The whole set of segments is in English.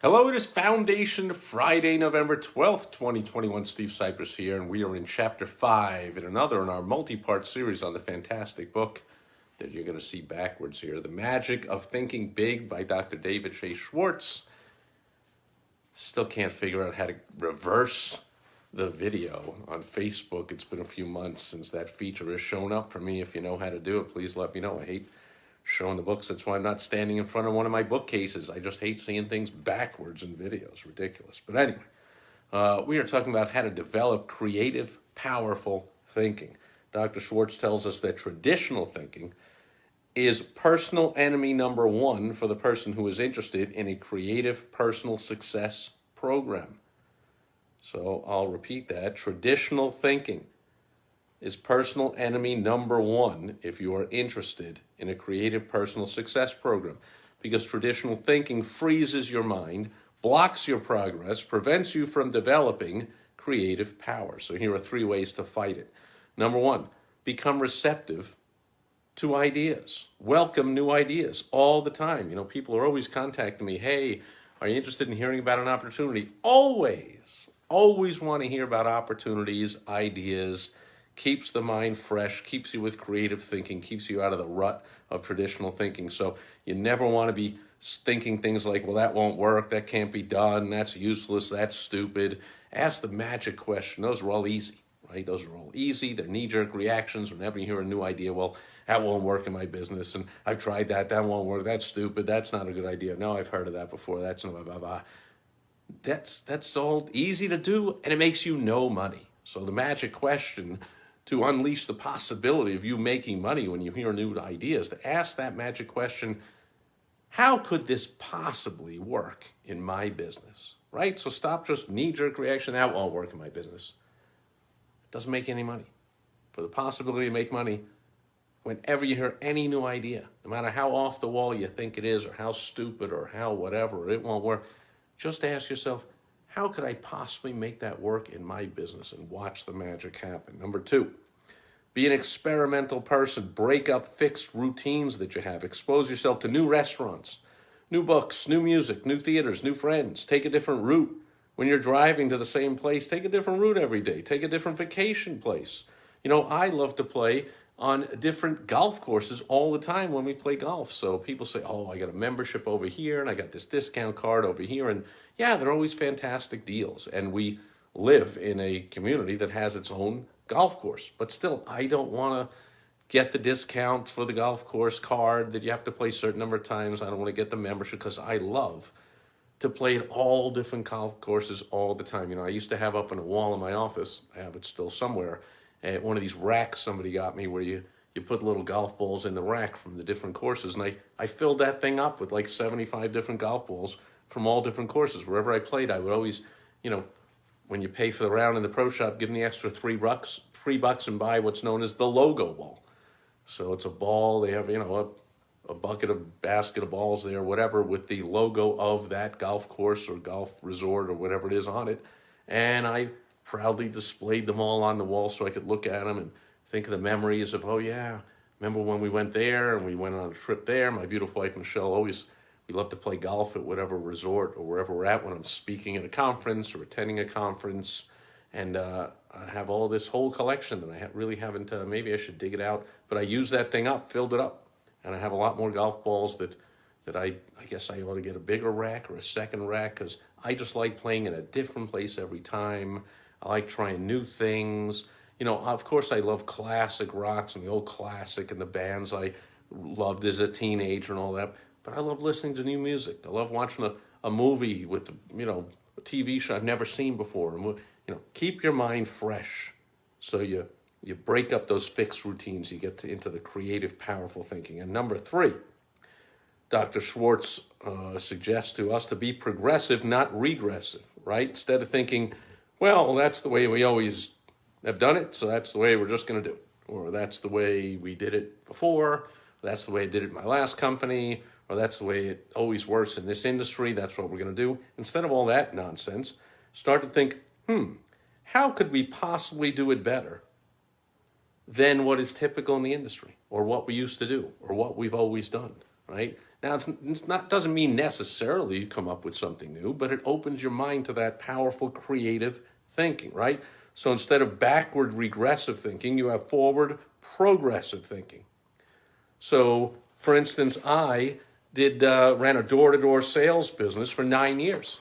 Hello, it is Foundation Friday, November 12th, 2021. Steve Sipress here, and we are in Chapter 5 in our multi-part series on the fantastic book that you're going to see backwards here, The Magic of Thinking Big by Dr. David J. Schwartz. Still can't figure out how to reverse the video on Facebook. It's been a few months since that feature has shown up for me. If you know how to do it, please let me know. I hate showing the books. That's why I'm not standing in front of one of my bookcases. I just hate seeing things backwards in videos. Ridiculous. But anyway, we are talking about how to develop creative, powerful thinking. Dr. Schwartz tells us that traditional thinking is personal enemy number one for the person who is interested in a creative personal success program. So I'll repeat that. Traditional thinking is personal enemy number one if you are interested in a creative personal success program, because traditional thinking freezes your mind, blocks your progress, prevents you from developing creative power. So here are 3 ways to fight it. Number 1, become receptive to ideas. Welcome new ideas all the time. You know, people are always contacting me, hey, are you interested in hearing about an opportunity? Always want to hear about opportunities, ideas. Keeps the mind fresh, keeps you with creative thinking, keeps you out of the rut of traditional thinking. So you never want to be thinking things like, well, that won't work, that can't be done, that's useless, that's stupid. Ask the magic question. Those are all easy, right? Those are all easy. They're knee-jerk reactions. Whenever you hear a new idea, well, that won't work in my business, and I've tried that won't work, that's stupid, that's not a good idea. No, I've heard of that before, that's blah, blah, blah. That's all easy to do, and it makes you no money. So the magic question to unleash the possibility of you making money when you hear new ideas, to ask that magic question, how could this possibly work in my business, right? So stop just knee-jerk reaction, that won't work in my business. It doesn't make any money. For the possibility to make money, whenever you hear any new idea, no matter how off the wall you think it is, or how stupid, or how whatever, it won't work, just ask yourself, how could I possibly make that work in my business, and watch the magic happen. Number 2, be an experimental person. Break up fixed routines that you have. Expose yourself to new restaurants, new books, new music, new theaters, new friends. Take a different route. When you're driving to the same place, take a different route every day. Take a different vacation place. You know, I love to play on different golf courses all the time when we play golf. So people say, oh, I got a membership over here, and I got this discount card over here. And yeah, they're always fantastic deals. And we live in a community that has its own golf course. But still, I don't want to get the discount for the golf course card that you have to play a certain number of times. I don't want to get the membership, because I love to play at all different golf courses all the time. You know, I used to have up on a wall in my office, I have it still somewhere, one of these racks somebody got me where you put little golf balls in the rack from the different courses. And I filled that thing up with like 75 different golf balls from all different courses. Wherever I played, I would always, you know, when you pay for the round in the pro shop, give them the extra $3 and buy what's known as the logo ball. So it's a ball, they have, you know, a basket of balls there, whatever, with the logo of that golf course or golf resort or whatever it is on it. And I proudly displayed them all on the wall so I could look at them and think of the memories of, oh yeah, remember when we went there and we went on a trip there. My beautiful wife, Michelle, we love to play golf at whatever resort or wherever we're at when I'm speaking at a conference or attending a conference. And I have all this whole collection that I really haven't, maybe I should dig it out. But I used that thing up, filled it up. And I have a lot more golf balls that I guess I ought to get a bigger rack or a second rack, because I just like playing in a different place every time. I like trying new things. You know, of course, I love classic rocks and the old classic and the bands I loved as a teenager and all that. But I love listening to new music. I love watching a movie with, you know, a TV show I've never seen before. And, you know, keep your mind fresh so you break up those fixed routines. You get into the creative, powerful thinking. And number 3, Dr. Schwartz suggests to us to be progressive, not regressive, right? Instead of thinking, well, that's the way we always have done it, so that's the way we're just going to do it. Or that's the way we did it before, that's the way I did it in my last company, or that's the way it always works in this industry, that's what we're going to do. Instead of all that nonsense, start to think, how could we possibly do it better than what is typical in the industry, or what we used to do, or what we've always done, right? Now, it's not doesn't mean necessarily you come up with something new, but it opens your mind to that powerful creative thinking, right? So instead of backward regressive thinking, you have forward progressive thinking. So, for instance, I ran a door-to-door sales business for 9 years.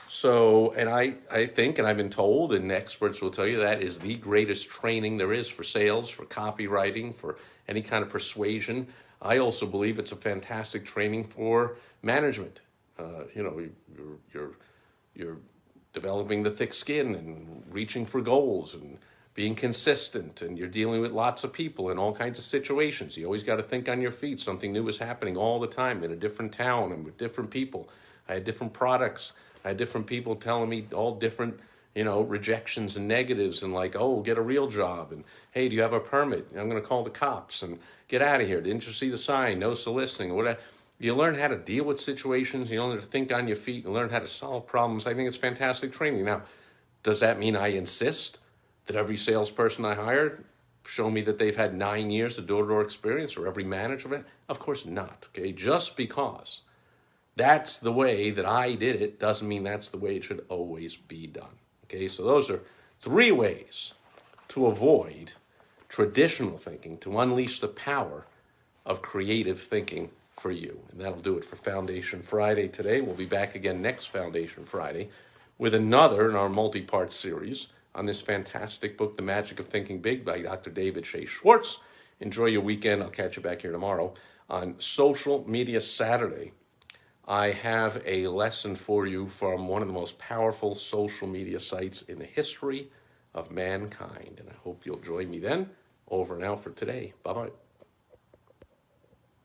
So, and I think, and I've been told, and experts will tell you, that is the greatest training there is for sales, for copywriting, for any kind of persuasion. I also believe it's a fantastic training for management. You're developing the thick skin and reaching for goals and being consistent, and you're dealing with lots of people in all kinds of situations. You always got to think on your feet. Something new is happening all the time in a different town and with different people. I had different products. I had different people telling me all different, rejections and negatives, and like, oh, get a real job, and hey, do you have a permit? I'm going to call the cops and get out of here. Didn't you see the sign? No soliciting. Whatever. You learn how to deal with situations. You learn to think on your feet. You learn how to solve problems. I think it's fantastic training. Now, does that mean I insist that every salesperson I hire show me that they've had 9 years of door-to-door experience, or every manager? Of course not, okay? Just because that's the way that I did it doesn't mean that's the way it should always be done, okay? So those are 3 ways to avoid traditional thinking, to unleash the power of creative thinking for you. And that'll do it for Foundation Friday today. We'll be back again next Foundation Friday with another in our multi-part series on this fantastic book, The Magic of Thinking Big by Dr. David Shea Schwartz. Enjoy your weekend. I'll catch you back here tomorrow. On Social Media Saturday, I have a lesson for you from one of the most powerful social media sites in the history of mankind. And I hope you'll join me then. Over and out for today. Bye-bye.